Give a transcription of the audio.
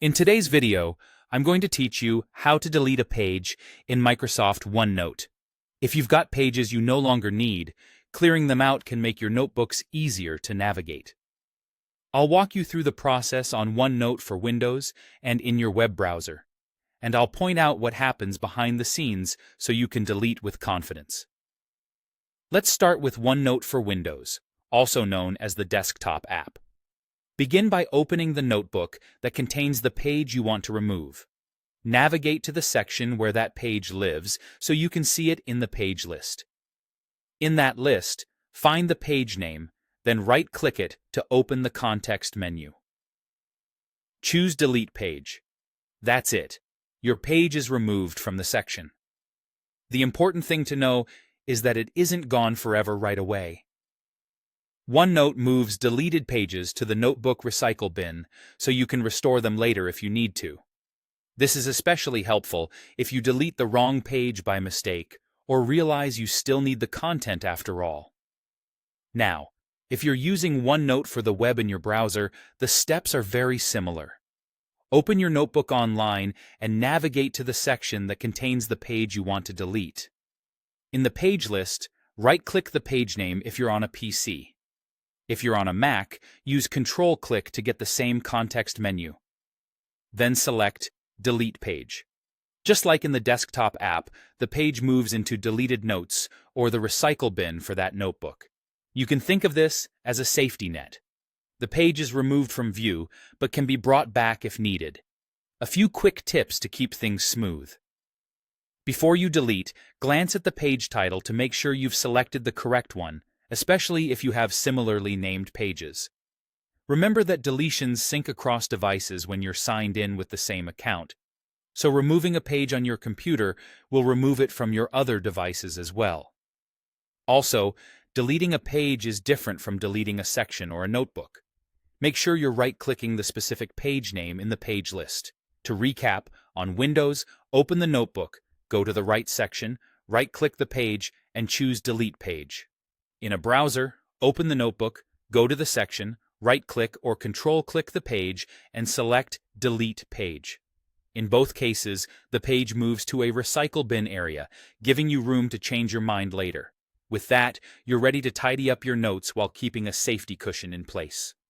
In today's video, I'm going to teach you how to delete a page in Microsoft OneNote. If you've got pages you no longer need, clearing them out can make your notebooks easier to navigate. I'll walk you through the process on OneNote for Windows and in your web browser, and I'll point out what happens behind the scenes so you can delete with confidence. Let's start with OneNote for Windows, also known as the desktop app. Begin by opening the notebook that contains the page you want to remove. Navigate to the section where that page lives so you can see it in the page list. In that list, find the page name, then right-click it to open the context menu. Choose Delete Page. That's it. Your page is removed from the section. The important thing to know is that it isn't gone forever right away. OneNote moves deleted pages to the notebook recycle bin so you can restore them later if you need to. This is especially helpful if you delete the wrong page by mistake or realize you still need the content after all. Now, if you're using OneNote for the web in your browser, the steps are very similar. Open your notebook online and navigate to the section that contains the page you want to delete. In the page list, right-click the page name if you're on a PC. If you're on a Mac, use Control-click to get the same context menu. Then select Delete Page. Just like in the desktop app, the page moves into Deleted Notes or the recycle bin for that notebook. You can think of this as a safety net. The page is removed from view, but can be brought back if needed. A few quick tips to keep things smooth. Before you delete, glance at the page title to make sure you've selected the correct one, especially if you have similarly named pages. Remember that deletions sync across devices when you're signed in with the same account, so removing a page on your computer will remove it from your other devices as well. Also, deleting a page is different from deleting a section or a notebook. Make sure you're right-clicking the specific page name in the page list. To recap, on Windows, open the notebook, go to the right section, right-click the page, and choose Delete Page. In a browser, open the notebook, go to the section, right-click or Control-click the page, and select Delete Page. In both cases, the page moves to a recycle bin area, giving you room to change your mind later. With that, you're ready to tidy up your notes while keeping a safety cushion in place.